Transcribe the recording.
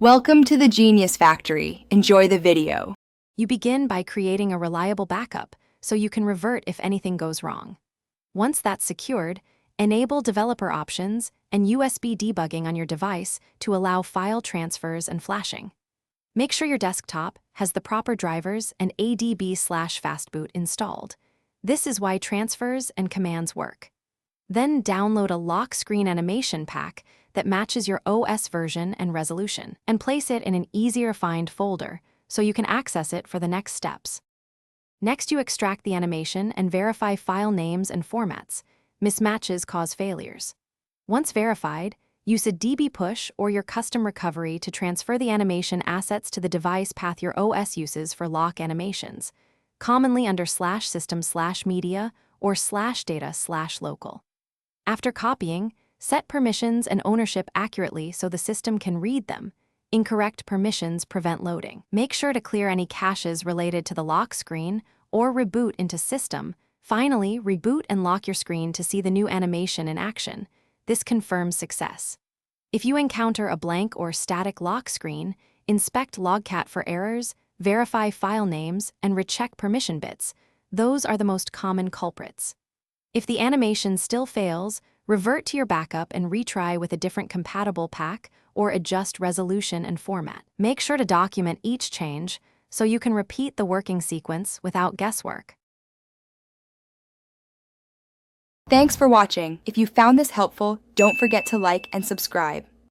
Welcome to the Genius Factory. Enjoy the video. You begin by creating a reliable backup so you can revert if anything goes wrong. Once that's secured, enable developer options and USB debugging on your device to allow file transfers and flashing. Make sure your desktop has the proper drivers and ADB/fastboot installed. This is why transfers and commands work. Then download a lock screen animation pack that matches your OS version and resolution, and place it in an easier-to-find folder so you can access it for the next steps. Next, you extract the animation and verify file names and formats. Mismatches cause failures. Once verified, use a DB push or your custom recovery to transfer the animation assets to the device path your OS uses for lock animations, commonly under /system/media or /data/local. After copying, set permissions and ownership accurately so the system can read them. Incorrect permissions prevent loading. Make sure to clear any caches related to the lock screen or reboot into system. Finally, reboot and lock your screen to see the new animation in action. This confirms success. If you encounter a blank or static lock screen, inspect Logcat for errors, verify file names, and recheck permission bits. Those are the most common culprits. If the animation still fails, revert to your backup and retry with a different compatible pack or adjust resolution and format. Make sure to document each change so you can repeat the working sequence without guesswork. Thanks for watching. If you found this helpful, don't forget to like and subscribe.